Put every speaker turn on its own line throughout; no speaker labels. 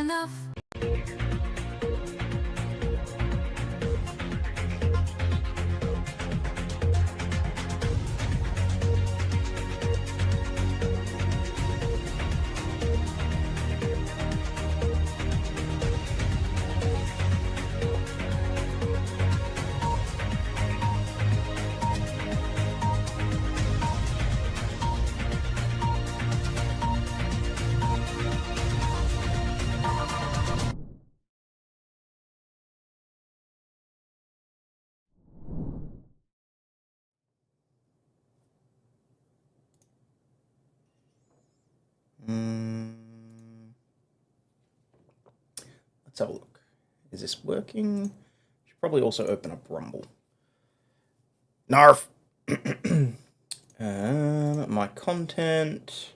enough.
Let's have a look. Is this working? Should probably also open up Rumble. Narf! My content.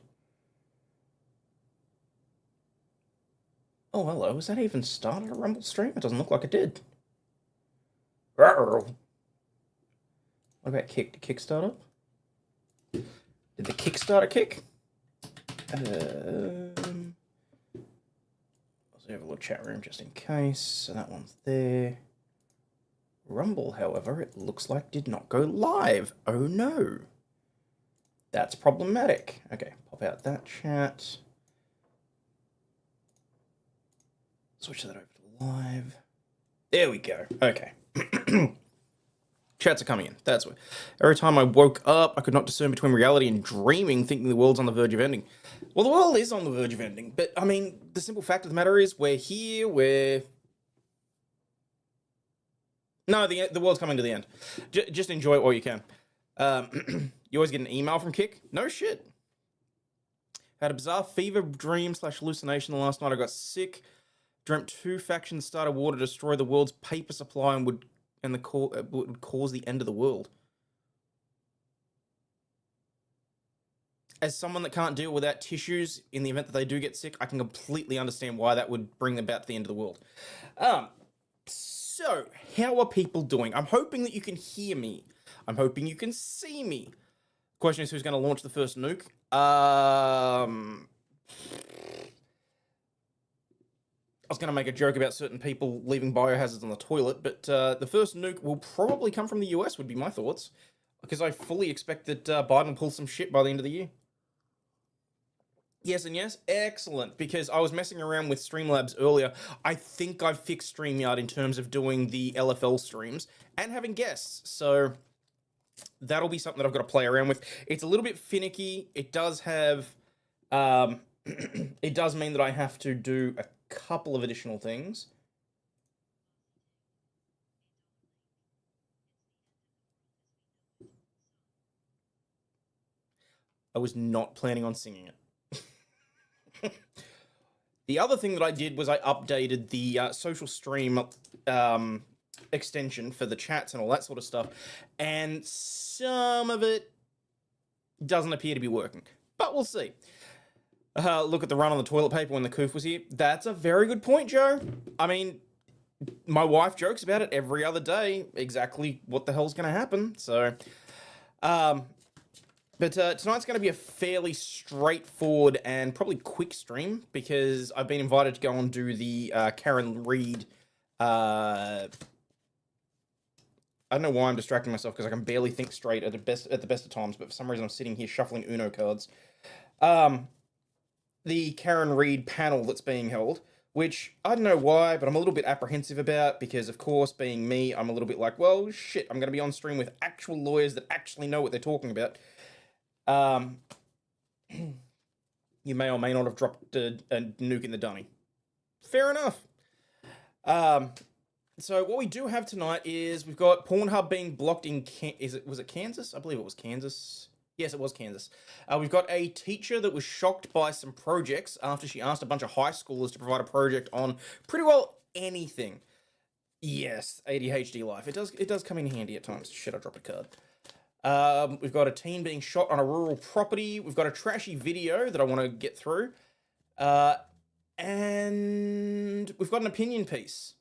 Oh, hello. Has that even started a Rumble stream? It doesn't look like it did. What about kick? Did kick start up? Did the Kickstarter kick? Let's have a little chat room just in case. So that one's there. Rumble, however, it looks like did not go live. Oh no. That's problematic. Okay, pop out that chat. Switch that over to live. There we go. Okay. Chats are coming in. That's what. Every time I woke up, I could not discern between reality and dreaming, thinking the world's on the verge of ending. Well, the world is on the verge of ending, but I mean, the simple fact of the matter is, we're here. No, the world's coming to the end. Just enjoy it while you can. You always get an email from Kick. No shit. Had a bizarre fever dream / hallucination last night. I got sick. Dreamt 2 factions started war to destroy the world's paper supply and would cause the end of the world. As someone that can't deal without tissues in the event that they do get sick, I can completely understand why that would bring about the end of the world. So, how are people doing? I'm hoping that you can hear me. I'm hoping you can see me. Question is, who's going to launch the first nuke? I was going to make a joke about certain people leaving biohazards on the toilet, but the first nuke will probably come from the US, would be my thoughts. Because I fully expect that Biden will pull some shit by the end of the year. Yes and yes? Excellent. Because I was messing around with Streamlabs earlier. I think I've fixed StreamYard in terms of doing the LFL streams and having guests. So that'll be something that I've got to play around with. It's a little bit finicky. It does have... it does mean that I have to do a couple of additional things. I was not planning on singing it. The other thing that I did was I updated the social stream extension for the chats and all that sort of stuff, and some of it doesn't appear to be working, but we'll see. Look at the run on the toilet paper when the coof was here. That's a very good point, Joe. I mean, my wife jokes about it every other day, exactly what the hell's going to happen, so... But tonight's going to be a fairly straightforward and probably quick stream because I've been invited to go and do the Karen Reed. I don't know why I'm distracting myself because I can barely think straight at the best of times, but for some reason I'm sitting here shuffling Uno cards. The Karen Reed panel that's being held, which I don't know why, but I'm a little bit apprehensive about because, of course, being me, I'm a little bit like, well, shit, I'm going to be on stream with actual lawyers that actually know what they're talking about. You may or may not have dropped a nuke in the dummy. Fair enough. So what we do have tonight is we've got Pornhub being blocked in was it Kansas? I believe it was Kansas. Yes, it was Kansas. We've got a teacher that was shocked by some projects after she asked a bunch of high schoolers to provide a project on pretty well anything. Yes, ADHD life. It does come in handy at times. Shit, I dropped a card. We've got a teen being shot on a rural property. We've got a trashy video that I want to get through. And we've got an opinion piece.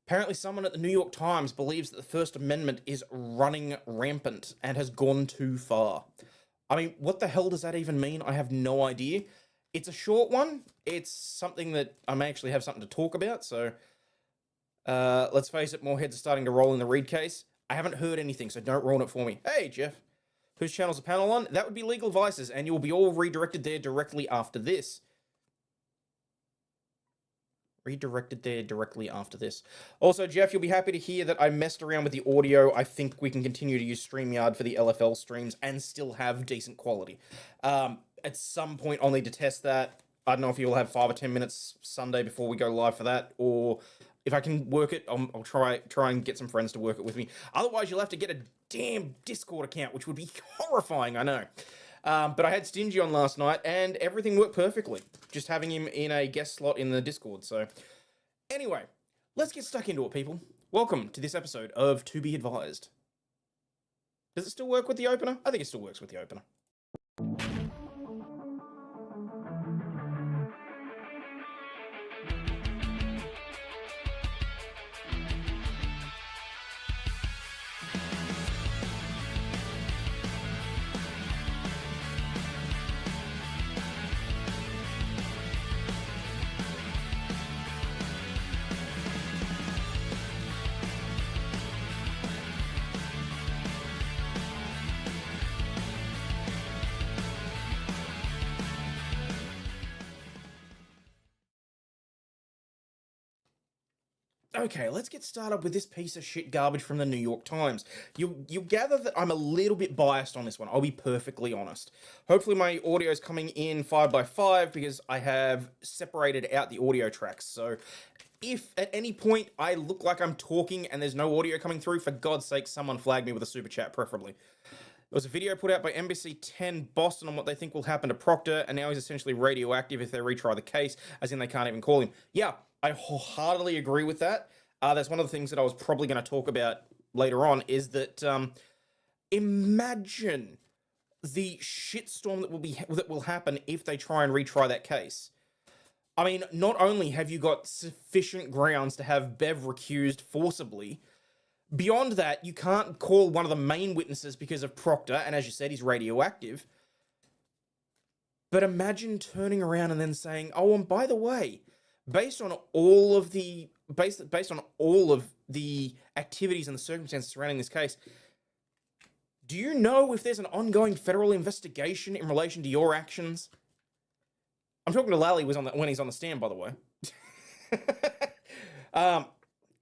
Apparently someone at the New York Times believes that the First Amendment is running rampant and has gone too far. I mean, what the hell does that even mean? I have no idea. It's a short one. It's something that I may actually have something to talk about. So let's face it, more heads are starting to roll in the Reed case. I haven't heard anything, so don't ruin it for me. Hey, Jeff. Whose channel's the panel on? That would be Legal Vices, and you'll be all redirected there directly after this. Redirected there directly after this. Also, Jeff, you'll be happy to hear that I messed around with the audio. I think we can continue to use StreamYard for the LFL streams and still have decent quality. At some point, I'll need to test that. I don't know if you'll have 5 or 10 minutes Sunday before we go live for that, or if I can work it, I'll try and get some friends to work it with me. Otherwise, you'll have to get a damn Discord account, which would be horrifying, I know. But I had Stingy on last night, and everything worked perfectly. Just having him in a guest slot in the Discord. So, anyway, let's get stuck into it, people. Welcome to this episode of To Be Advised. Does it still work with the opener? I think it still works with the opener. Okay, let's get started with this piece of shit garbage from the New York Times. You'll gather that I'm a little bit biased on this one, I'll be perfectly honest. Hopefully my audio is coming in 5x5 because I have separated out the audio tracks. So if at any point I look like I'm talking and there's no audio coming through, for God's sake, someone flag me with a super chat, preferably. There was a video put out by NBC 10 Boston on what they think will happen to Proctor, and now he's essentially radioactive if they retry the case, as in they can't even call him. Yeah, I wholeheartedly agree with that. That's one of the things that I was probably going to talk about later on, is that imagine the shitstorm that will happen if they try and retry that case. I mean, not only have you got sufficient grounds to have Bev recused forcibly, beyond that, you can't call one of the main witnesses because of Proctor, and as you said, he's radioactive. But imagine turning around and then saying, oh, and by the way, based on all of the activities and the circumstances surrounding this case, do you know if there's an ongoing federal investigation in relation to your actions? I'm talking to Lally when he's on the stand, by the way.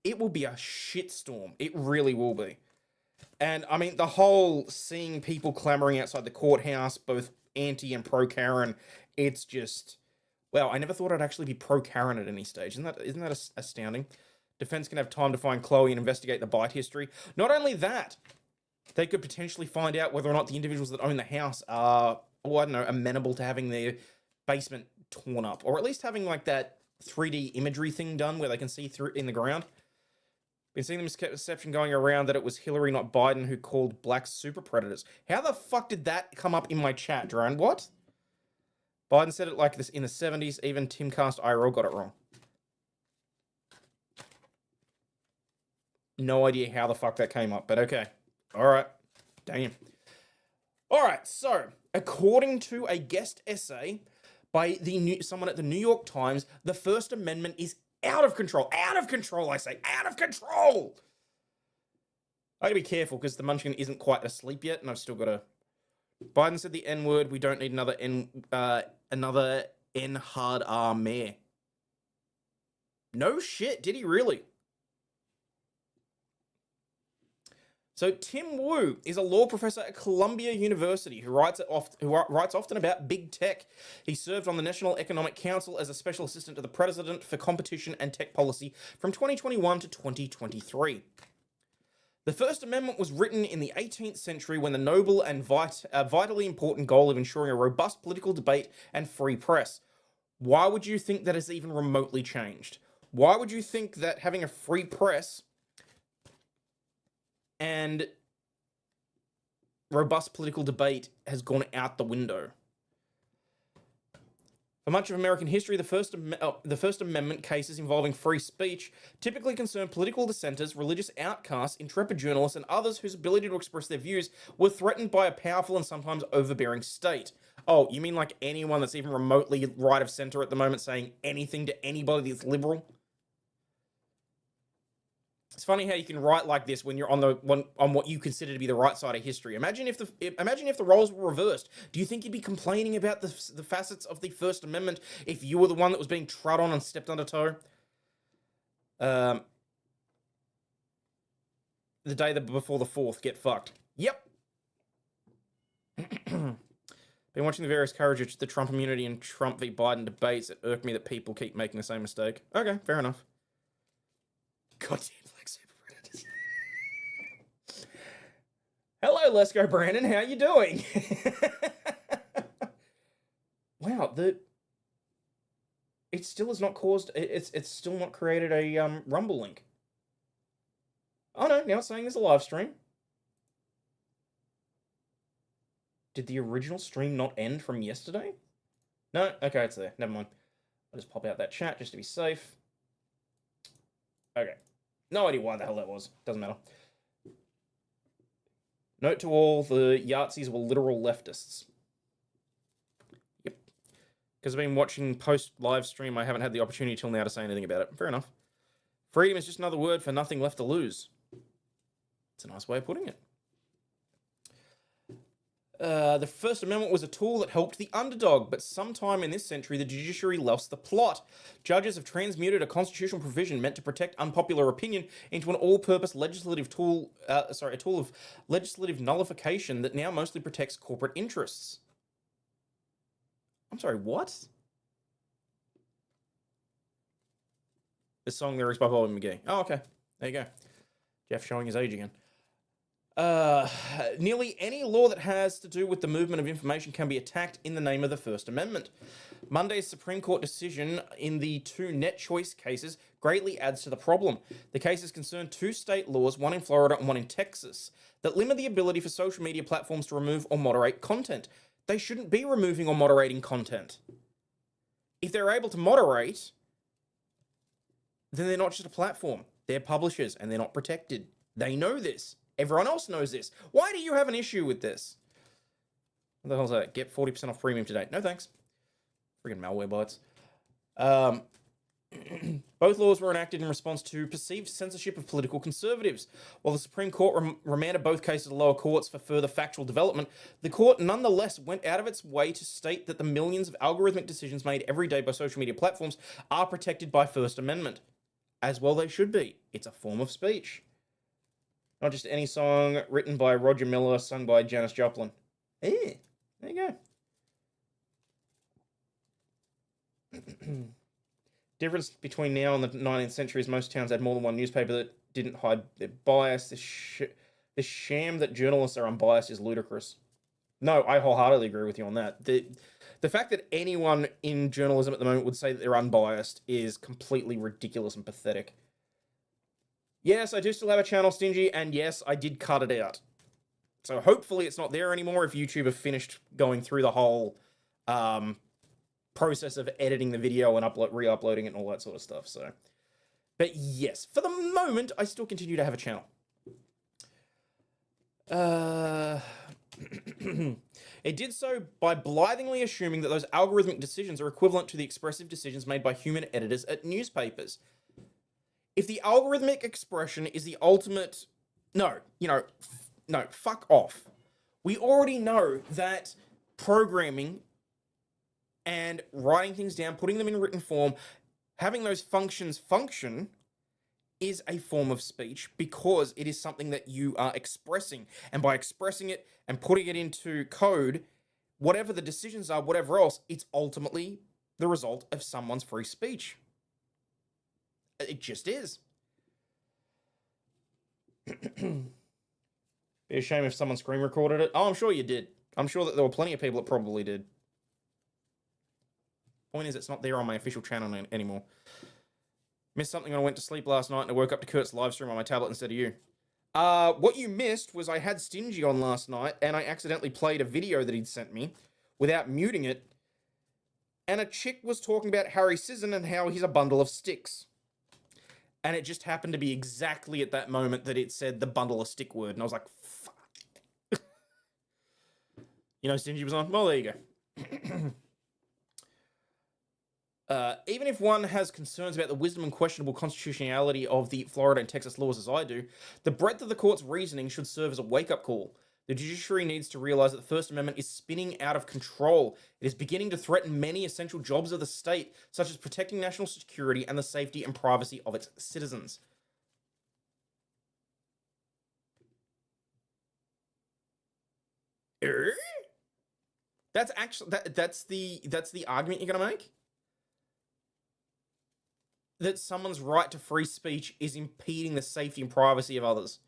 It will be a shitstorm. It really will be. And I mean, the whole seeing people clamoring outside the courthouse, both anti and pro Karen, it's just, well, I never thought I'd actually be pro Karen at any stage. Isn't that astounding? Defense can have time to find Chloe and investigate the bite history. Not only that, they could potentially find out whether or not the individuals that own the house are, oh, I don't know, amenable to having their basement torn up, or at least having like that 3D imagery thing done where they can see through in the ground. Been seeing the misconception going around that it was Hillary, not Biden, who called blacks super predators. How the fuck did that come up in my chat, Drone? What? Biden said it like this in the 70s. Even Timcast IRL got it wrong. No idea how the fuck that came up, but okay. All right. Damn. All right, so according to a guest essay by someone at the New York Times, the First Amendment is out of control. Out of control, I say. Out of control! I gotta be careful because the munchkin isn't quite asleep yet, and I've still got to... Biden said the N-word. We don't need another N-hard R mayor. No shit, did he really? So Tim Wu is a law professor at Columbia University who writes often about big tech. He served on the National Economic Council as a special assistant to the president for competition and tech policy from 2021 to 2023. The First Amendment was written in the 18th century when the noble and vitally important goal of ensuring a robust political debate and free press. Why would you think that has even remotely changed? Why would you think that having a free press and robust political debate has gone out the window? For much of American history, the First Amendment cases involving free speech typically concern political dissenters, religious outcasts, intrepid journalists, and others whose ability to express their views were threatened by a powerful and sometimes overbearing state. Oh, you mean like anyone that's even remotely right of center at the moment saying anything to anybody that's liberal? It's funny how you can write like this when you're on what you consider to be the right side of history. Imagine if the roles were reversed. Do you think you'd be complaining about the facets of the First Amendment if you were the one that was being trod on and stepped under toe? The day before the 4th, get fucked. Yep. Been watching the various coverage of the Trump immunity and Trump v. Biden debates. It irked me that people keep making the same mistake. Okay, fair enough. Goddamn. Hello, Let's Go Brandon. How you doing? Wow, it still has not caused. It's still not created a Rumble link. Oh no! Now it's saying there's a live stream. Did the original stream not end from yesterday? No. Okay, it's there. Never mind. I'll just pop out that chat just to be safe. Okay. No idea why the hell that was. Doesn't matter. Note to all, the Yahtzees were literal leftists. Yep. Because I've been watching post-live stream, I haven't had the opportunity till now to say anything about it. Fair enough. Freedom is just another word for nothing left to lose. It's a nice way of putting it. The First Amendment was a tool that helped the underdog, but sometime in this century, the judiciary lost the plot. Judges have transmuted a constitutional provision meant to protect unpopular opinion into an all-purpose legislative tool, a tool of legislative nullification that now mostly protects corporate interests. I'm sorry, what? This song lyrics by Bobby McGee. Oh, okay. There you go. Jeff showing his age again. Nearly any law that has to do with the movement of information can be attacked in the name of the First Amendment. Monday's Supreme Court decision in the 2 net choice cases greatly adds to the problem. The cases concern 2 state laws, one in Florida and one in Texas, that limit the ability for social media platforms to remove or moderate content. They shouldn't be removing or moderating content. If they're able to moderate, then they're not just a platform. They're publishers and they're not protected. They know this. Everyone else knows this. Why do you have an issue with this? What the hell's that? Get 40% off premium today. No thanks. Friggin' malware bites. Both laws were enacted in response to perceived censorship of political conservatives. While the Supreme Court remanded both cases to lower courts for further factual development, the court nonetheless went out of its way to state that the millions of algorithmic decisions made every day by social media platforms are protected by First Amendment. As well they should be. It's a form of speech. Not just any song written by Roger Miller, sung by Janis Joplin. There you go. Difference between now and the 19th century is most towns had more than one newspaper that didn't hide their bias. This sham that journalists are unbiased is ludicrous. No, I wholeheartedly agree with you on that. The fact that anyone in journalism at the moment would say that they're unbiased is completely ridiculous and pathetic. Yes, I do still have a channel, Stingy, and yes, I did cut it out. So hopefully it's not there anymore if YouTube have finished going through the whole process of editing the video and re-uploading it and all that sort of stuff. So, but yes, for the moment, I still continue to have a channel. It did so by blithely assuming that those algorithmic decisions are equivalent to the expressive decisions made by human editors at newspapers. If the algorithmic expression is the ultimate... No, fuck off. We already know that programming and writing things down, putting them in written form, having those functions function is a form of speech because it is something that you are expressing. And by expressing it and putting it into code, whatever the decisions are, whatever else, it's ultimately the result of someone's free speech. It just is. Be a shame if someone screen recorded it. Oh, I'm sure you did. I'm sure that there were plenty of people that probably did. Point is, it's not there on my official channel anymore. Missed something when I went to sleep last night and I woke up to Kurt's live stream on my tablet instead of you. What you missed was I had Stingy on last night and I accidentally played a video that he'd sent me without muting it. and a chick was talking about Harry Sisson and how he's a bundle of sticks. And it just happened to be exactly at that moment that it said the bundle of stick word. And I was like, fuck. You know, Stingy was on? Well, there you go. Even if one has concerns about the wisdom and questionable constitutionality of the Florida and Texas laws as I do, the breadth of the court's reasoning should serve as a wake-up call. The judiciary needs to realize that the First Amendment is spinning out of control. It is beginning to threaten many essential jobs of the state, such as protecting national security and the safety and privacy of its citizens. That's actually that's the argument you're gonna make? That someone's right to free speech is impeding the safety and privacy of others.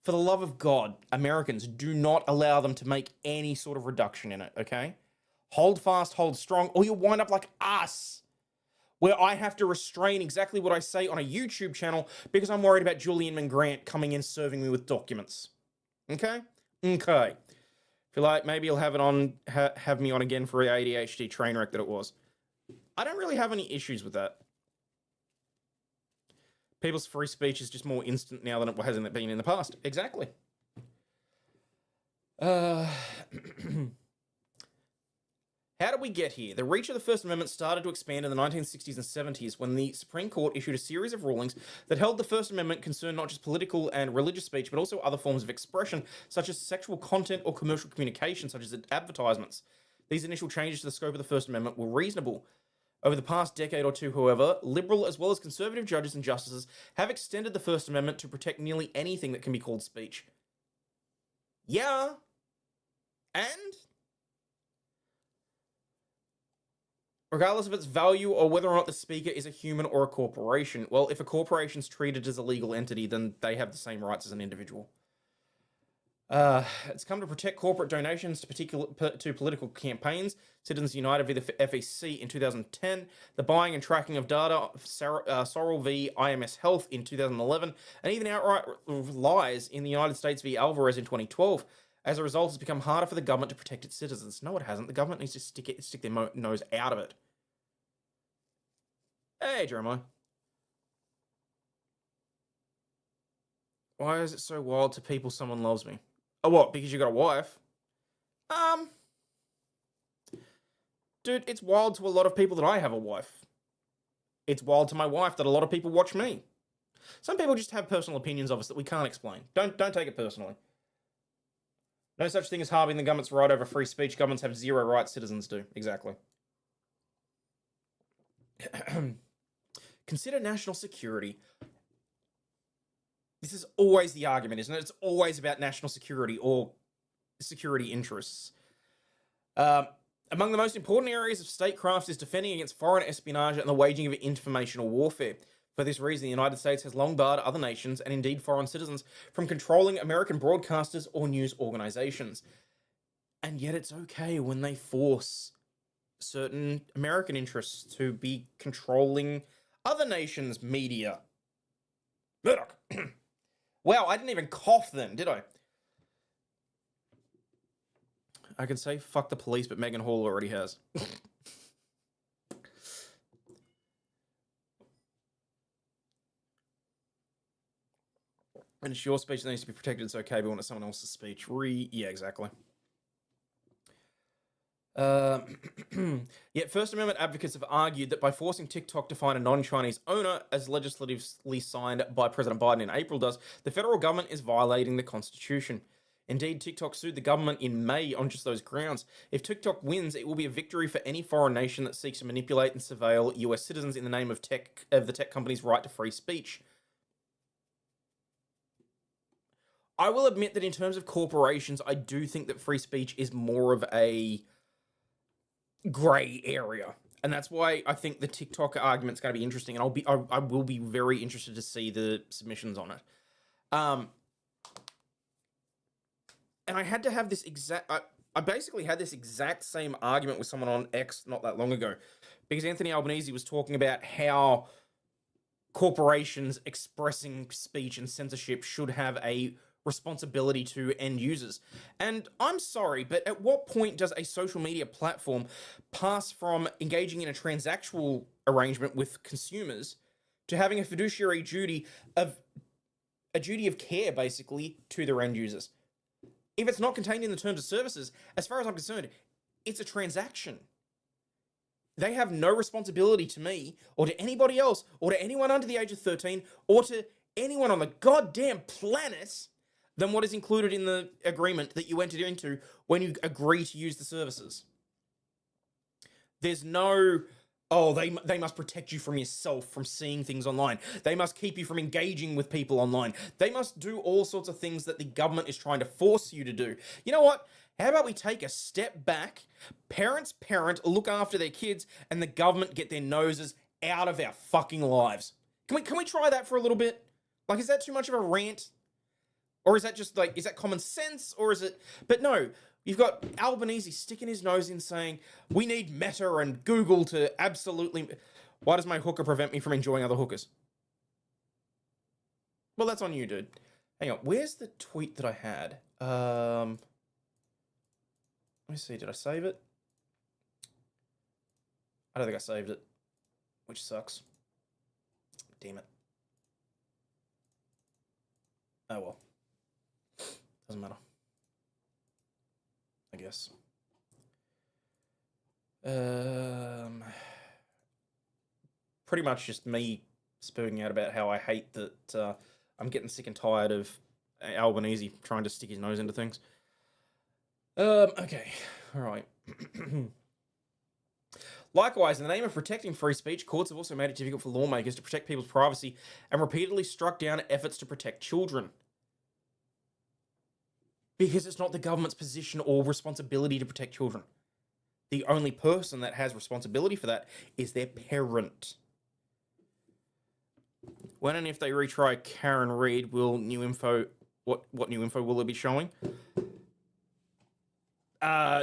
For the love of God, Americans, do not allow them to make any sort of reduction in it, okay? Hold fast, hold strong, or you'll wind up like us, where I have to restrain exactly what I say on a YouTube channel because I'm worried about Julian Grant coming in serving me with documents. Okay? Okay. Feel like maybe you'll have it on, have me on again for the ADHD train wreck that it was. I don't really have any issues with that. People's free speech is just more instant now than it hasn't been in the past. Exactly. How did we get here? The reach of the First Amendment started to expand in the 1960s and 70s when the Supreme Court issued a series of rulings that held the First Amendment concerned not just political and religious speech, but also other forms of expression, such as sexual content or commercial communication, such as advertisements. These initial changes to the scope of the First Amendment were reasonable. Over the past decade or two, however, liberal as well as conservative judges and justices have extended the First Amendment to protect nearly anything that can be called speech. Yeah. And regardless of its value or whether or not the speaker is a human or a corporation, well, if a corporation's treated as a legal entity, then they have the same rights as an individual. It's come to protect corporate donations to political campaigns. Citizens United v. the FEC in 2010, the buying and tracking of data, Sorrell v. IMS Health in 2011, and even outright lies in the United States v. Alvarez in 2012. As a result, it's become harder for the government to protect its citizens. No, it hasn't. The government needs to stick their nose out of it. Hey, Jeremiah. Why is it so wild to people someone loves me? Oh, what? Because you got a wife? Dude, it's wild to a lot of people that I have a wife. It's wild to my wife that a lot of people watch me. Some people just have personal opinions of us that we can't explain. Don't take it personally. No such thing as halving the government's right over free speech. Governments have zero rights, citizens do. Exactly. Consider national security. This is always the argument, isn't it? It's always about national security or security interests. Among the most important areas of statecraft is defending against foreign espionage and the waging of informational warfare. For this reason, the United States has long barred other nations, and indeed foreign citizens, from controlling American broadcasters or news organizations. And yet it's okay when they force certain American interests to be controlling other nations' media. Murdoch. Wow, I didn't even cough then, did I? I can say fuck the police, but Megan Hall already has. And it's your speech that needs to be protected, it's okay, but when it's someone else's speech, yeah, exactly. Yet First Amendment advocates have argued that by forcing TikTok to find a non-Chinese owner, as legislatively signed by President Biden in April does, the federal government is violating the Constitution. Indeed, TikTok sued the government in May on just those grounds. If TikTok wins, it will be a victory for any foreign nation that seeks to manipulate and surveil US citizens in the name of the tech company's right to free speech. I will admit that in terms of corporations, I do think that free speech is more of a grey area, and that's why I think the TikTok argument's going to be interesting, and I will be very interested to see the submissions on it. And I had to have this I basically had this exact same argument with someone on X not that long ago, because Anthony Albanese was talking about how corporations expressing speech and censorship should have a responsibility to end users. And I'm sorry, but at what point does a social media platform pass from engaging in a transactional arrangement with consumers to having a fiduciary duty of care, basically, to their end users? If it's not contained in the terms of services, as far as I'm concerned, it's a transaction. They have no responsibility to me or to anybody else or to anyone under the age of 13 or to anyone on the goddamn planet than what is included in the agreement that you entered into when you agree to use the services. There's no, oh, they must protect you from yourself, from seeing things online. They must keep you from engaging with people online. They must do all sorts of things that the government is trying to force you to do. You know what? How about we take a step back, parents parent, look after their kids, and the government get their noses out of our fucking lives? Can we try that for a little bit? Like, is that too much of a rant? Or is that just like, is that common sense? Or is it, but no, you've got Albanese sticking his nose in saying, we need Meta and Google to absolutely, why does my hooker prevent me from enjoying other hookers? Well, that's on you, dude. Hang on, where's the tweet that I had? Let me see, did I save it? I don't think I saved it, which sucks. Damn it. Oh well. Doesn't matter. I guess. Pretty much just me spewing out about how I hate that I'm getting sick and tired of Albanese trying to stick his nose into things. Okay, all right. Likewise, in the name of protecting free speech, courts have also made it difficult for lawmakers to protect people's privacy and repeatedly struck down efforts to protect children. Because it's not the government's position or responsibility to protect children. The only person that has responsibility for that is their parent. When and if they retry Karen Reid, will new info... What new info will it be showing?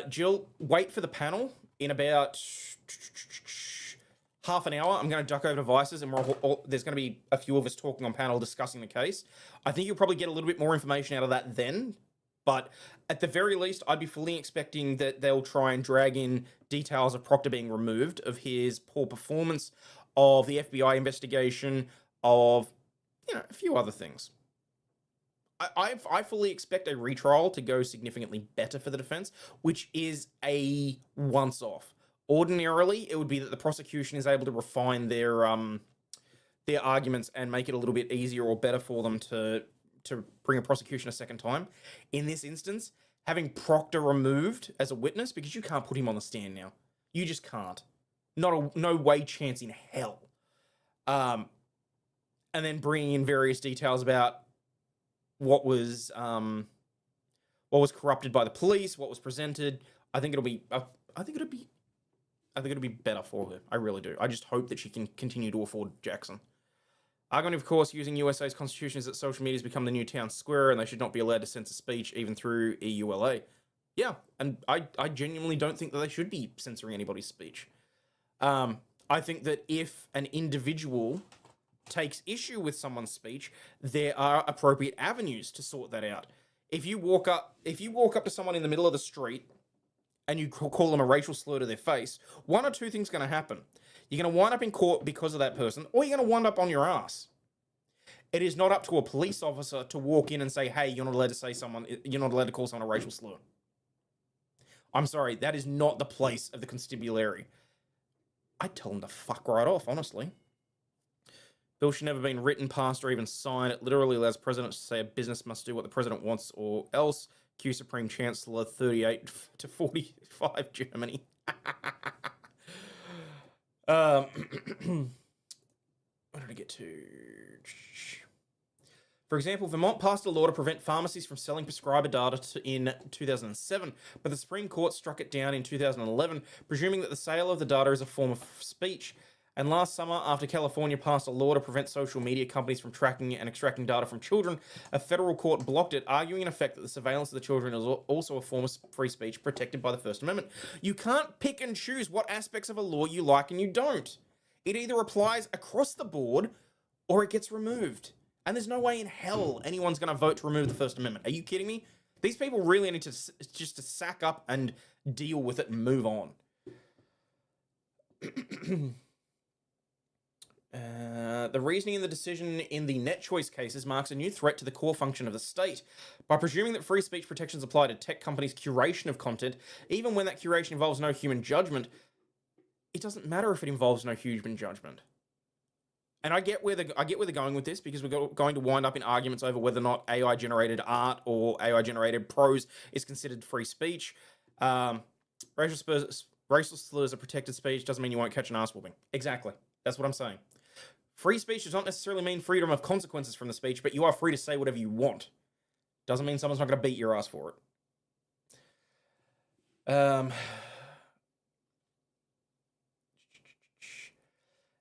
Jill, wait for the panel in about half an hour. I'm going to duck over to Vices and there's going to be a few of us talking on panel discussing the case. I think you'll probably get a little bit more information out of that then, but at the very least, I'd be fully expecting that they'll try and drag in details of Proctor being removed, of his poor performance, of the FBI investigation, of, a few other things. I fully expect a retrial to go significantly better for the defense, which is a once-off. Ordinarily, it would be that the prosecution is able to refine their arguments and make it a little bit easier or better for them to bring a prosecution a second time. In this instance, having Proctor removed as a witness, because you can't put him on the stand now. You just can't. No way, chance in hell. And then bringing in various details about what was corrupted by the police, what was presented. I think it'll be better for her. I really do. I just hope that she can continue to afford Jackson. Argument, of course, using USA's constitution is that social media has become the new town square and they should not be allowed to censor speech even through EULA. Yeah, and I genuinely don't think that they should be censoring anybody's speech. I think that if an individual takes issue with someone's speech, there are appropriate avenues to sort that out. If you walk up to someone in the middle of the street and you call them a racial slur to their face, one or two things are going to happen. You're going to wind up in court because of that person, or you're going to wind up on your ass. It is not up to a police officer to walk in and say, hey, you're not allowed to call someone a racial slur. I'm sorry, that is not the place of the constabulary. I'd tell them to fuck right off, honestly. Bill should never been written, passed, or even signed. It literally allows presidents to say a business must do what the president wants or else. Cue Supreme Chancellor 38 to 45 Germany. What did I get to? For example, Vermont passed a law to prevent pharmacies from selling prescriber data in 2007, but the Supreme Court struck it down in 2011, presuming that the sale of the data is a form of speech. And last summer, after California passed a law to prevent social media companies from tracking and extracting data from children, a federal court blocked it, arguing in effect that the surveillance of the children is also a form of free speech protected by the First Amendment. You can't pick and choose what aspects of a law you like and you don't. It either applies across the board or it gets removed. And there's no way in hell anyone's going to vote to remove the First Amendment. Are you kidding me? These people really need to just to sack up and deal with it and move on. The reasoning in the decision in the net choice cases marks a new threat to the core function of the state. By presuming that free speech protections apply to tech companies' curation of content, even when that curation involves no human judgment, it doesn't matter if it involves no human judgment. And I get where they're going with this, because we're going to wind up in arguments over whether or not AI-generated art or AI-generated prose is considered free speech. Racial slurs are protected speech doesn't mean you won't catch an ass whooping. Exactly. That's what I'm saying. Free speech does not necessarily mean freedom of consequences from the speech, but you are free to say whatever you want. Doesn't mean someone's not going to beat your ass for it.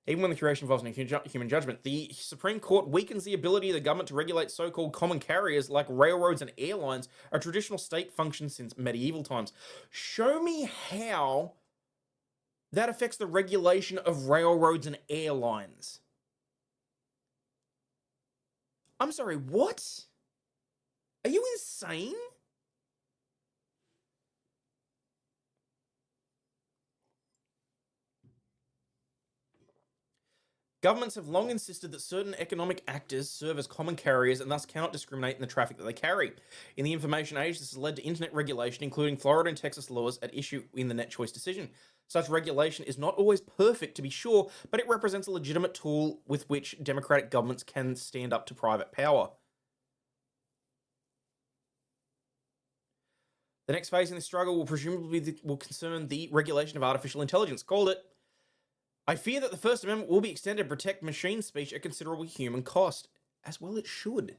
Even when the curation involves no human judgment, the Supreme Court weakens the ability of the government to regulate so-called common carriers like railroads and airlines, a traditional state function since medieval times. Show me how that affects the regulation of railroads and airlines. I'm sorry, what? Are you insane? Governments have long insisted that certain economic actors serve as common carriers and thus cannot discriminate in the traffic that they carry. In the information age, this has led to internet regulation, including Florida and Texas laws at issue in the net choice decision. Such regulation is not always perfect, to be sure, but it represents a legitimate tool with which democratic governments can stand up to private power. The next phase in this struggle will presumably concern the regulation of artificial intelligence. Called it. I fear that the First Amendment will be extended to protect machine speech at considerable human cost. As well it should.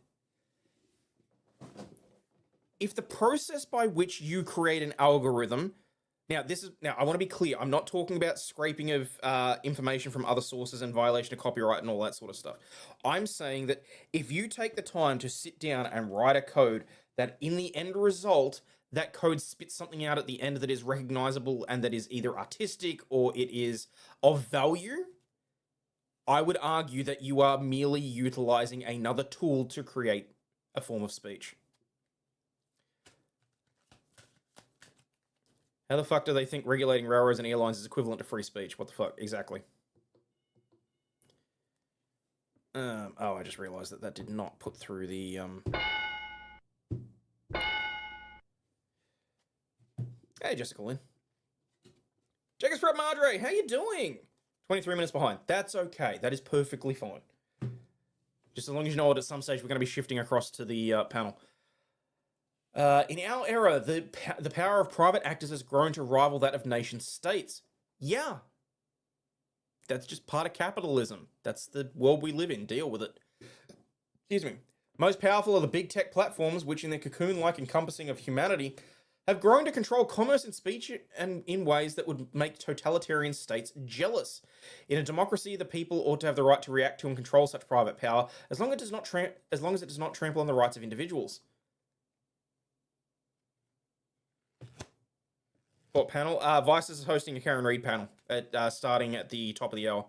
If the process by which you create an algorithm... Now, I want to be clear. I'm not talking about scraping of information from other sources and violation of copyright and all that sort of stuff. I'm saying that if you take the time to sit down and write a code that in the end result... that code spits something out at the end that is recognizable and that is either artistic or it is of value, I would argue that you are merely utilizing another tool to create a form of speech. How the fuck do they think regulating railroads and airlines is equivalent to free speech? What the fuck? Exactly. I just realized that did not put through the... Hey, Jessica Lynn. Jackers Prep Madre, how you doing? 23 minutes behind. That's okay. That is perfectly fine. Just as long as you know what, at some stage we're going to be shifting across to the panel. In our era, the power of private actors has grown to rival that of nation states. Yeah. That's just part of capitalism. That's the world we live in. Deal with it. Excuse me. Most powerful are the big tech platforms, which in their cocoon-like encompassing of humanity... have grown to control commerce and speech and in ways that would make totalitarian states jealous. In a democracy, the people ought to have the right to react to and control such private power, as long as it does not trample on the rights of individuals. What panel? Vice is hosting a Karen Reid panel starting at the top of the hour.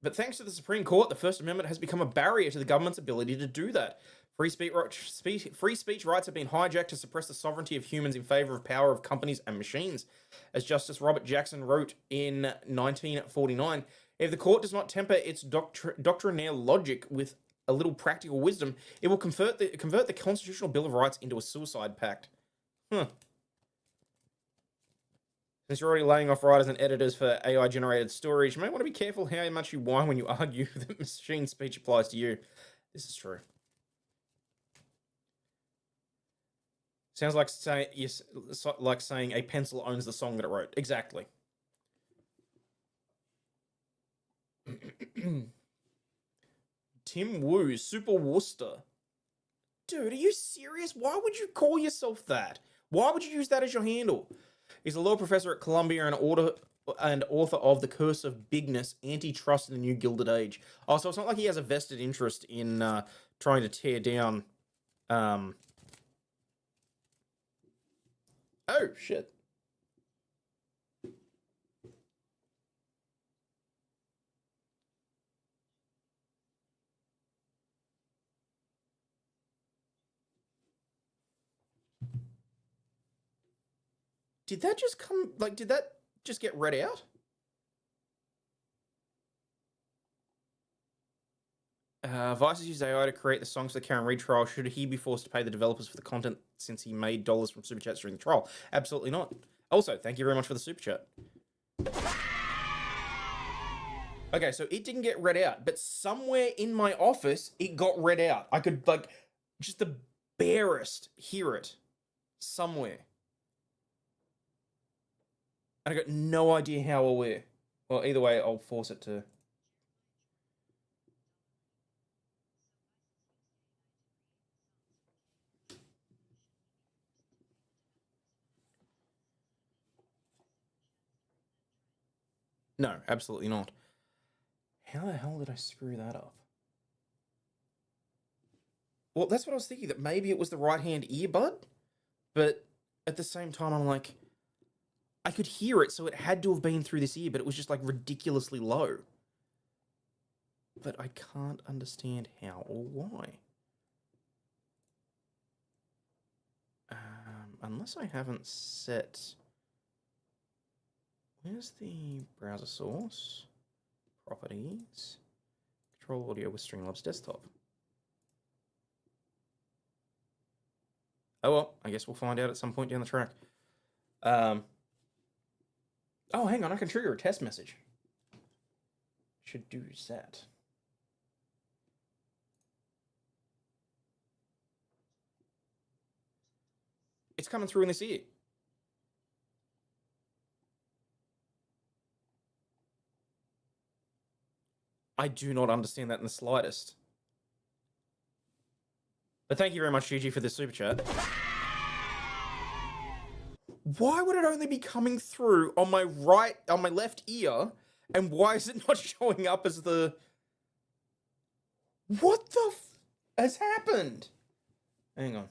But thanks to the Supreme Court, the First Amendment has become a barrier to the government's ability to do that. Free speech rights have been hijacked to suppress the sovereignty of humans in favor of power of companies and machines. As Justice Robert Jackson wrote in 1949, if the court does not temper its doctrinaire logic with a little practical wisdom, it will convert the Constitutional Bill of Rights into a suicide pact. Since you're already laying off writers and editors for AI-generated stories, you may want to be careful how much you whine when you argue that machine speech applies to you. This is true. Sounds like saying a pencil owns the song that it wrote. Exactly. Tim Wu, Super Worcester. Dude, are you serious? Why would you call yourself that? Why would you use that as your handle? He's a law professor at Columbia and author of The Curse of Bigness, Antitrust in the New Gilded Age. Oh, so it's not like he has a vested interest in trying to tear down... Oh, shit. Did that just come, like, did that just get read out? Vice has used AI to create the songs for the Karen Reed trial. Should he be forced to pay the developers for the content since he made dollars from super chats during the trial? Absolutely not. Also, thank you very much for the super chat. Okay, so it didn't get read out, but somewhere in my office, it got read out. I could, like, just the barest hear it somewhere. And I got no idea how or where. Well, either way, I'll force it to... No, absolutely not. How the hell did I screw that up? Well, that's what I was thinking, that maybe it was the right-hand earbud, but at the same time, I'm like, I could hear it, so it had to have been through this ear, but it was just, like, ridiculously low. But I can't understand how or why. Unless I haven't set... Where's the browser source? Properties. Control audio with Streamlabs desktop. Oh well, I guess we'll find out at some point down the track. Oh, hang on, I can trigger a test message. Should do that. It's coming through in this ear. I do not understand that in the slightest. But thank you very much, Gigi, for the super chat. Why would it only be coming through on my left ear, and why is it not showing up as the... What the has happened? Hang on.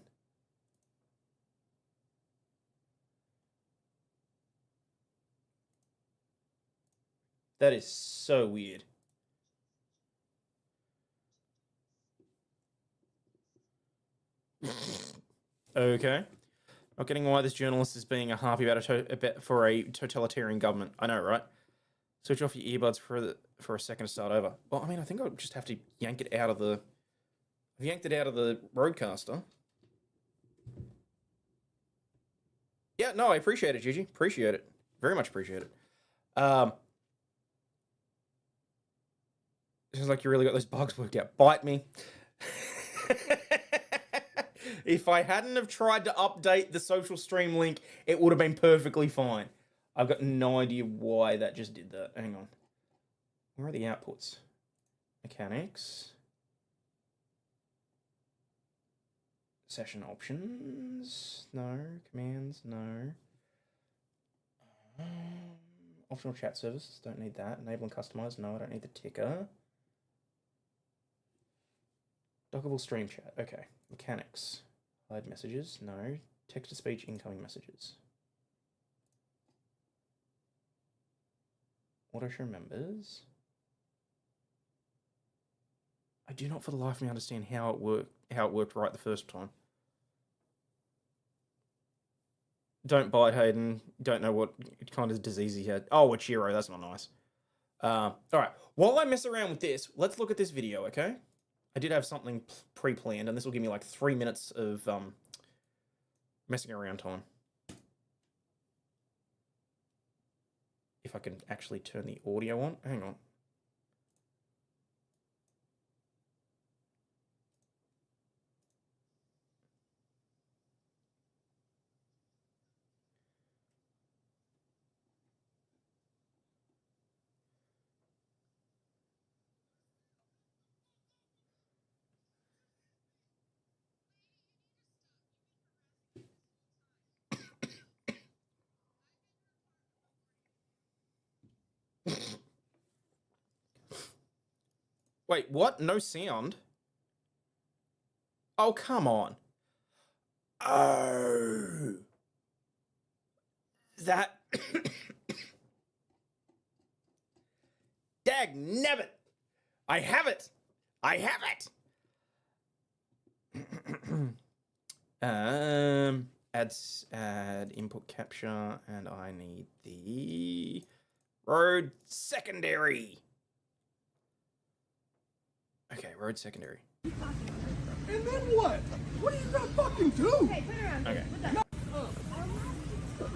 That is so weird. Okay. Not getting why this journalist is being a harpy about for a totalitarian government. I know, right? Switch off your earbuds for a second to start over. Well, I mean, I think I'll just have to yank it out of the... I've yanked it out of the roadcaster. Yeah, no, I appreciate it, Gigi. Appreciate it. Very much appreciate it. Seems like you really got those bugs worked out. Bite me. If I hadn't have tried to update the social stream link, it would have been perfectly fine. I've got no idea why that just did that. Hang on. Where are the outputs? Mechanics. Session options. No. Commands. No. Optional chat services. Don't need that. Enable and customize. No, I don't need the ticker. Dockable stream chat. Okay. Mechanics. Hide messages. No. Text-to-speech incoming messages. Auto show members. I do not for the life of me understand how it worked right the first time. Don't bite, Hayden. Don't know what kind of disease he had. Oh, a Chiro. That's not nice. All right. While I mess around with this, let's look at this video, okay? I did have something pre-planned, and this will give me like 3 minutes of messing around time. If I can actually turn the audio on. Hang on. Wait, what? No sound? Oh, come on. Oh. That... Dag nabbit! I have it! I have it! add input capture, and I need the road secondary. Okay, road secondary.
And then what? What are you gonna fucking do?
Okay, turn around.
Okay.
What the?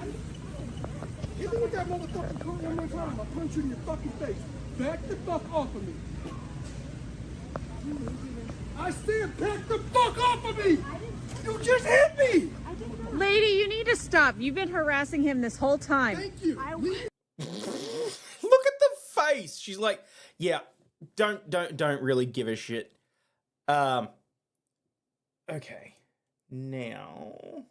Hit me with that motherfucking car one more time. I'll punch you in your fucking face. Back the fuck off of me. I said back the fuck off of me! You just hit me!
Lady, you need to stop. You've been harassing him this whole time.
Thank you.
Look at the face. She's like, yeah, don't really give a shit. Okay. Now.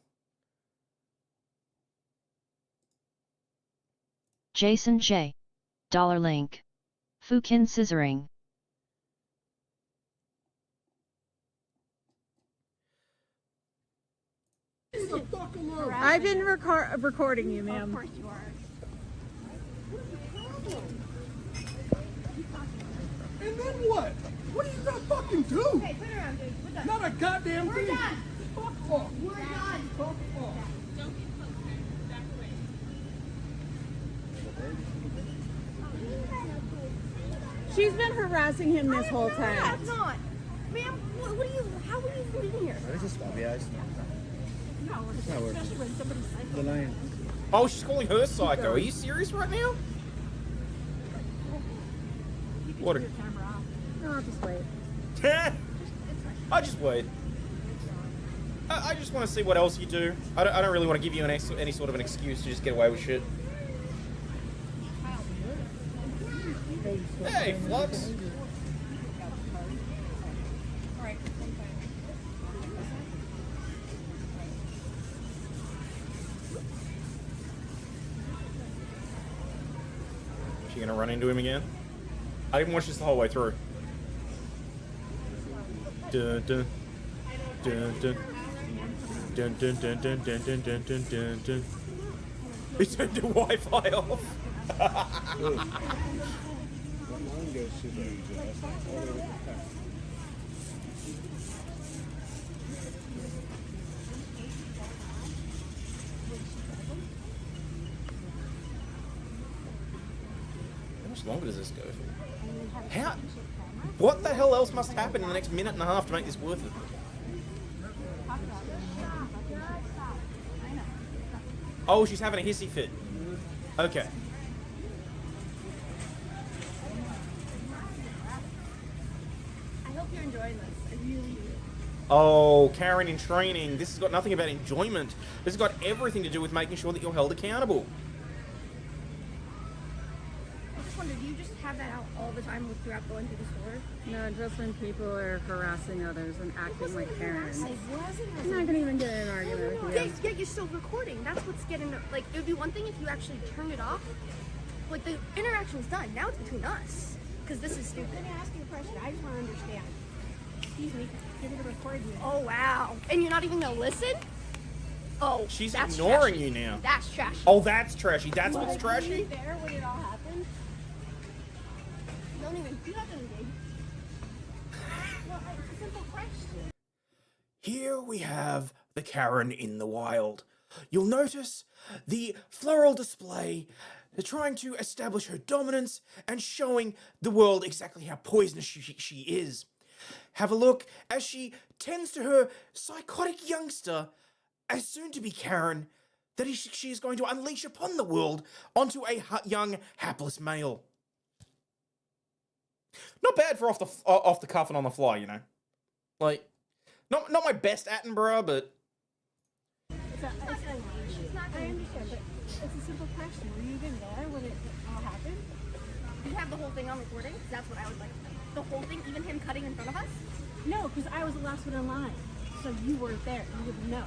Jason J. $link. Fukin scissoring.
Leave the fuck alone.
I've been recording you, ma'am.
Of course you are.
And then what? What are you gonna fucking do?
Okay, turn around, dude. We're done.
Not a goddamn
We're
thing.
done.
Fuck off.
We're done.
Fuck off.
She's been harassing him this whole time.
That's not. Ma'am, what are you, how are you even in here? No, especially when somebody's psycho.
Oh, she's calling her psycho. Are you serious right now? What?
Your camera off.
No, I'll just wait.
I just wait. I just want to see what else you do. I don't really want to give you any sort of an excuse to just get away with shit. Hey, Flux.
Alright,
She gonna run into him again? I didn't watch this the whole way through. Dun dun dun dun dun dun dun dun dun dun dun dun dun dun. He turned the Wi-Fi off. How much longer does this go for? How? What the hell else must happen in the next minute and a half to make this worth it? Oh, she's having a hissy fit. Okay.
I hope you're enjoying this. I really do.
Oh, Karen in training. This has got nothing about enjoyment. This has got everything to do with making sure that you're held accountable.
I just wonder, do you just have that out all the time throughout going through the store?
No, just when people are harassing others and acting like Karens.
I wasn't.
I'm not gonna even get in an argument with you.
Yet you're still recording. That's what's getting, like, it would be one thing if you actually turned it off. Like, the interaction's done. Now it's between us. Because this is stupid.
Let me ask you a question. I just want to understand. Excuse me. You're going to record you.
Oh, wow. And you're not even going to listen? Oh,
She's
that's
ignoring
trashy.
you now.
That's trashy.
Oh, that's trashy. That's what's
Were you
trashy?
there when it all happened?
Don't even, you have to engage.
Well, it's a simple question.
Here we have the Karen in the wild. You'll notice the floral display. They're trying to establish her dominance and showing the world exactly how poisonous she is. Have a look as she tends to her psychotic youngster, as soon to be Karen, that she is going to unleash upon the world onto a young, hapless male. Not bad for off the cuff and on the fly, you know. Like, not my best Attenborough, but
I understand, but it's a simple question. Were you even there when it all happened?
You have the whole thing on recording? That's what I would like. The whole thing, even him cutting in front of us?
No, because I was the last one in line. So you weren't there. You wouldn't know.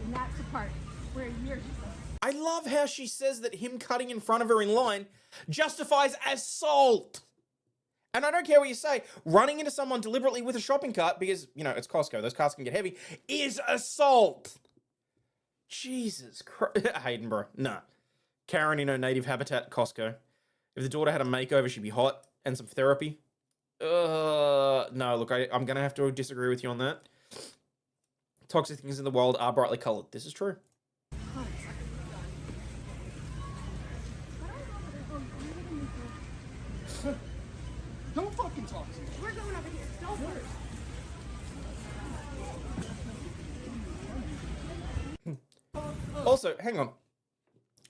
And that's the part where you're just like,
I love how she says that him cutting in front of her in line justifies assault. And I don't care what you say, running into someone deliberately with a shopping cart, because, you know, it's Costco, those carts can get heavy, is assault. Jesus Christ. Haydenborough. Nah. Karen in her native habitat, Costco. If the daughter had a makeover, she'd be hot. And some therapy. No, look, I'm going to have to disagree with you on that. Toxic things in the world are brightly coloured. This is true.
Don't fucking talk to me.
We're going over here. Go first.
Also, hang on.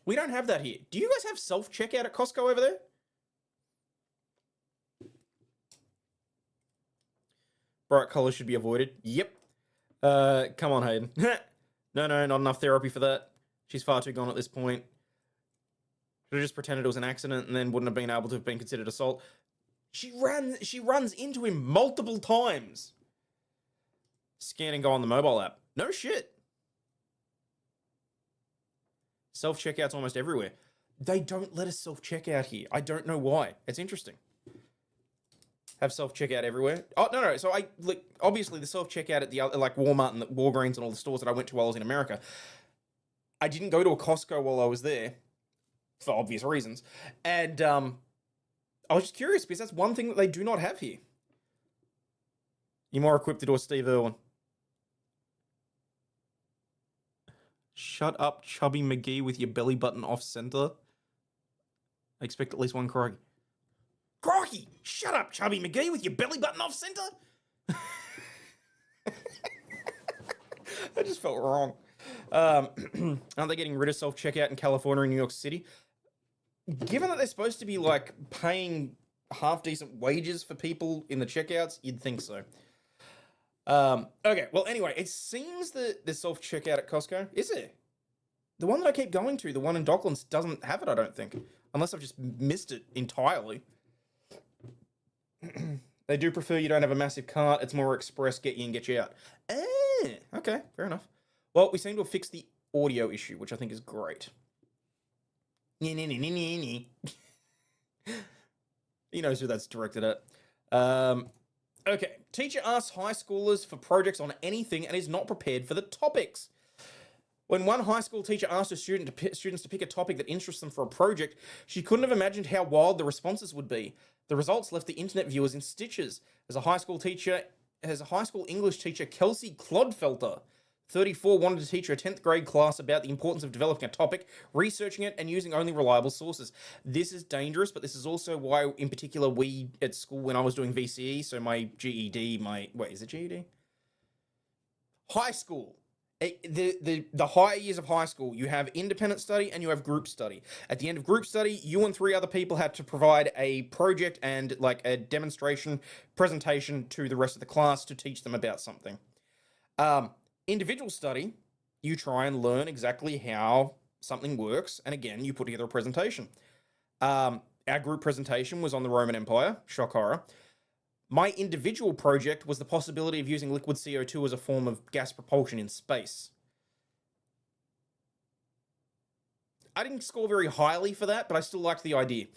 We don't have that here. Do you guys have self-checkout at Costco over there? Bright colors should be avoided. Yep. Come on, Hayden. No, not enough therapy for that. She's far too gone at this point. Should have just pretended it was an accident and then wouldn't have been able to have been considered assault. She runs into him multiple times. Scan and go on the mobile app. No shit. Self-checkout's almost everywhere. They don't let us self-checkout here. I don't know why. It's interesting. Have self-checkout everywhere. Oh, no. So obviously the self-checkout at the other, like Walmart and the Walgreens and all the stores that I went to while I was in America. I didn't go to a Costco while I was there for obvious reasons. And I was just curious because that's one thing that they do not have here. You're more equipped to do a Steve Irwin. Shut up, Chubby McGee, with your belly button off center. I expect at least one crikey. Crikey! Shut up, Chubby McGee, with your belly button off center. I just felt wrong. Aren't they getting rid of self-checkout in California and New York City? Given that they're supposed to be like paying half-decent wages for people in the checkouts, you'd think so. Okay, well, anyway, it seems that the self-checkout at Costco, is it? The one that I keep going to, the one in Docklands, doesn't have it, I don't think. Unless I've just missed it entirely. They do prefer you don't have a massive cart. It's more express, get you in, get you out. Okay, fair enough. Well, we seem to have fixed the audio issue, which I think is great. He knows who that's directed at. Okay, teacher asks high schoolers for projects on anything and is not prepared for the topics. When one high school teacher asked students to pick a topic that interests them for a project, she couldn't have imagined how wild the responses would be. The results left the internet viewers in stitches. As a high school English teacher, Kelsey Clodfelter, 34, wanted to teach her 10th grade class about the importance of developing a topic, researching it, and using only reliable sources. This is dangerous, but this is also why, in particular, we at school, when I was doing VCE, so my GED, is it GED? High school. The higher years of high school, you have independent study and you have group study. At the end of group study, you and 3 other people had to provide a project and like a demonstration presentation to the rest of the class to teach them about something. Individual study, you try and learn exactly how something works, and again, you put together a presentation. Our group presentation was on the Roman Empire, shock horror. My individual project was the possibility of using liquid CO2 as a form of gas propulsion in space. I didn't score very highly for that, but I still liked the idea.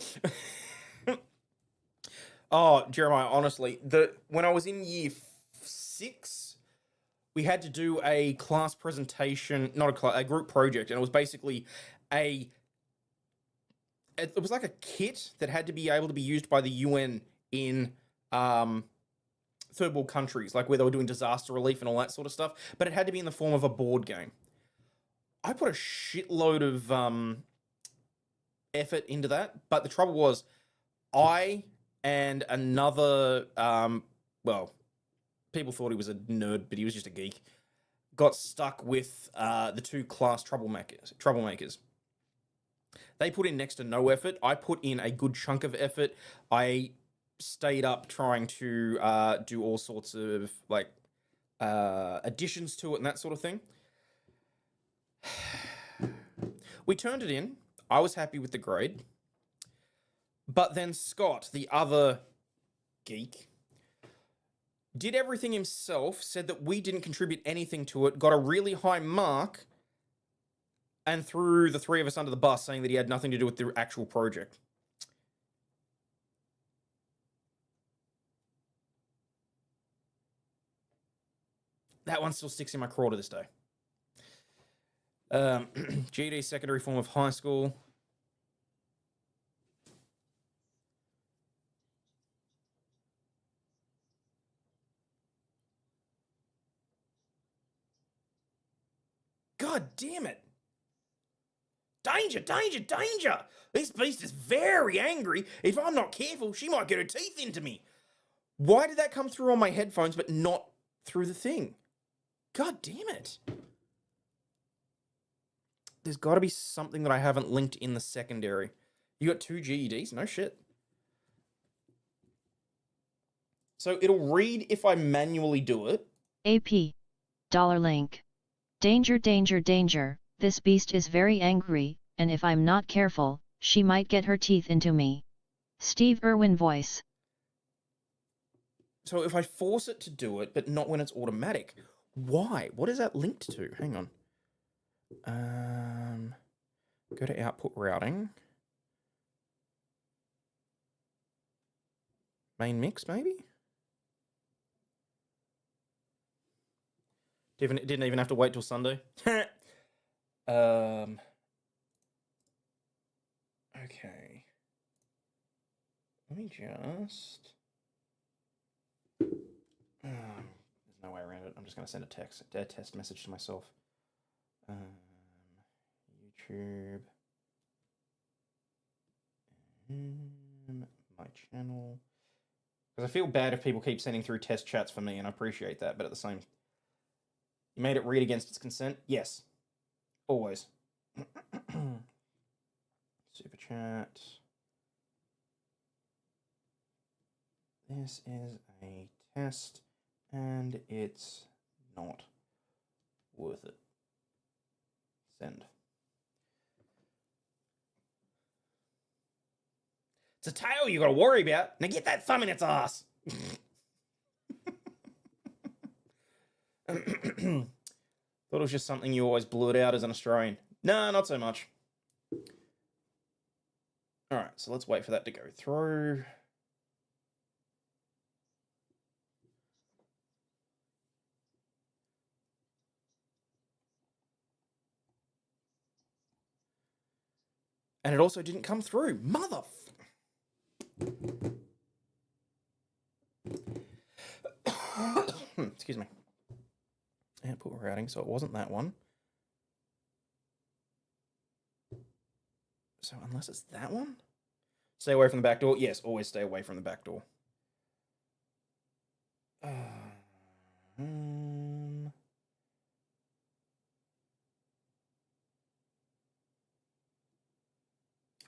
Oh, Jeremiah, honestly, when I was in year 6, we had to do a class presentation, a group project, and it was basically it was like a kit that had to be able to be used by the UN in third world countries, like where they were doing disaster relief and all that sort of stuff, but it had to be in the form of a board game. I put a shitload of effort into that, but the trouble was I and another, people thought he was a nerd, but he was just a geek, got stuck with the 2 class troublemakers. They put in next to no effort. I put in a good chunk of effort. I stayed up trying to do all sorts of additions to it and that sort of thing. We turned it in. I was happy with the grade. But then Scott, the other geek, did everything himself, said that we didn't contribute anything to it, got a really high mark, and threw the 3 of us under the bus, saying that he had nothing to do with the actual project. That one still sticks in my craw to this day. GED, secondary form of high school. God damn it. Danger, danger, danger! This beast is very angry. If I'm not careful, she might get her teeth into me. Why did that come through on my headphones but not through the thing? God damn it. There's got to be something that I haven't linked in the secondary. You got 2 GEDs? No shit. So it'll read if I manually do it.
AP. $link. Danger, danger, danger. This beast is very angry, and if I'm not careful, she might get her teeth into me. Steve Irwin voice.
So if I force it to do it, but not when it's automatic, why? What is that linked to? Hang on. Go to output routing. Main mix, maybe? Didn't even have to wait till Sunday. Okay. Let me just... there's no way around it. I'm just going to send a test message to myself. YouTube. My channel. Because I feel bad if people keep sending through test chats for me, and I appreciate that, but at the same... You made it read against its consent? Yes. Always. Super chat. This is a test, and it's not worth it. Send. It's a tail you gotta worry about. Now get that thumb in its ass. Thought it was just something you always blurt out as an Australian. No, not so much. Alright, so let's wait for that to go through. And it also didn't come through. Excuse me. Output routing, so it wasn't that one. So unless it's that one? Stay away from the back door? Yes, always stay away from the back door.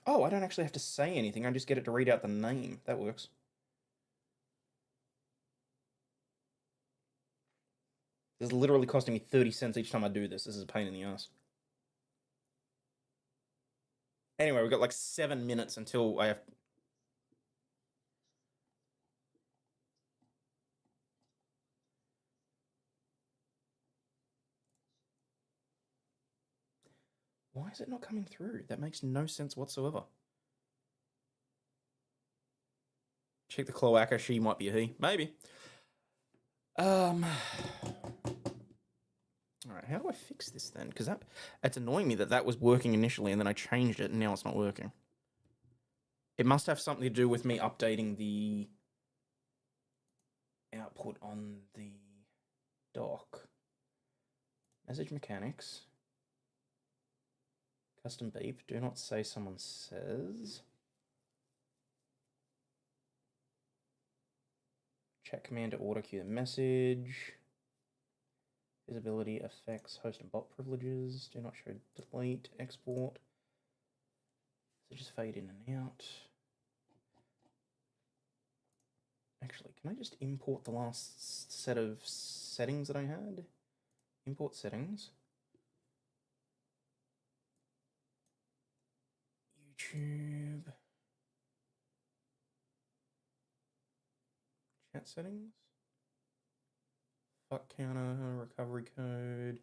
Oh, I don't actually have to say anything. I just get it to read out the name. That works. This is literally costing me 30 cents each time I do this. This is a pain in the ass. Anyway, we've got like 7 minutes until I have... Why is it not coming through? That makes no sense whatsoever. Check the cloaca. She might be a he. Maybe. Alright, how do I fix this then? Because it's annoying me that was working initially and then I changed it and now it's not working. It must have something to do with me updating the output on the dock. Message mechanics. Custom beep. Do not say someone says. Chat command to auto queue the message. Visibility effects, host and bot privileges. Do not show delete, export. So just fade in and out. Actually, can I just import the last set of settings that I had? Import settings. YouTube. Chat settings. Fuck counter, recovery code.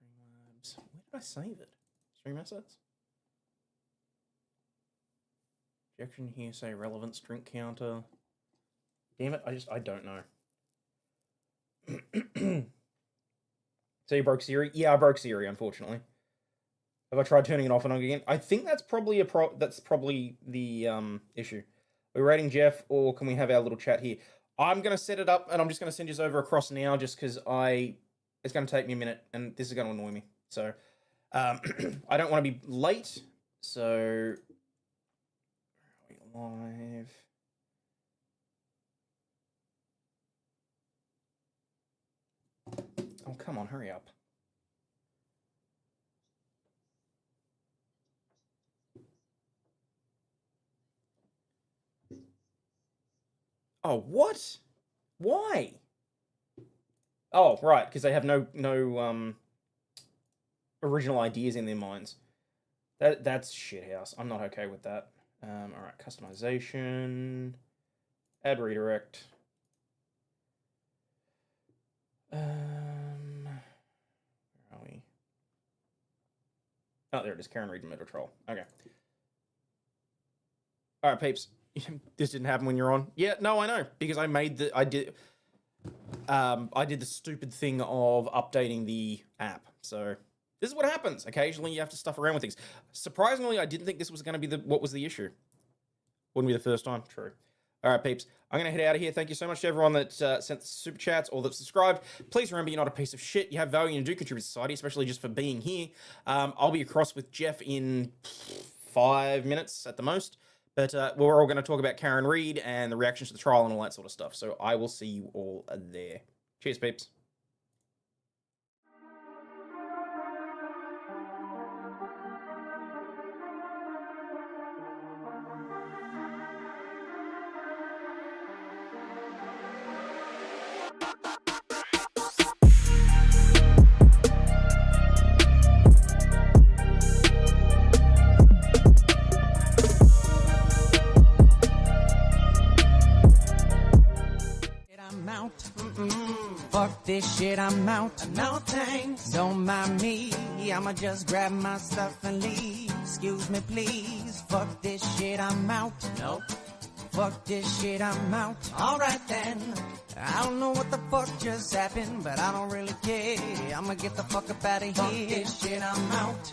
Streamlabs. Where did I save it? Stream assets? Injection here, say relevance, drink counter. Damn it, I don't know. So you broke Siri? Yeah, I broke Siri, unfortunately. Have I tried turning it off and on again? I think that's probably that's probably the issue. Are we rating Jeff, or can we have our little chat here? I'm going to set it up, and I'm just going to send you over across now, just because it's going to take me a minute, and this is going to annoy me. So I don't want to be late. So live. Oh, come on, hurry up. Oh, what? Why? Oh, right, because they have no original ideas in their minds. That's shithouse. I'm not okay with that. All right, customization, add redirect. Where are we? Oh, there it is. Karen Reed Middle Troll. Okay. All right, peeps. This didn't happen when you're on. Yeah, no, I know, because I did the stupid thing of updating the app. So this is what happens. Occasionally, you have to stuff around with things. Surprisingly, I didn't think this was going to be what was the issue. Wouldn't be the first time. True. All right, peeps. I'm going to head out of here. Thank you so much to everyone that sent super chats or that subscribed. Please remember, you're not a piece of shit. You have value and do contribute to society, especially just for being here. I'll be across with Jeff in 5 minutes at the most. But we're all going to talk about Karen Reed and the reactions to the trial and all that sort of stuff. So I will see you all there. Cheers, peeps.
Fuck this shit, I'm out. No thanks. Don't mind me. I'ma just grab my stuff and leave. Excuse me, please. Fuck this shit, I'm out. Nope. Fuck this shit, I'm out. Alright then. I don't know what the fuck just happened, but I don't really care. I'ma get the fuck up out of here. Fuck this shit, I'm out.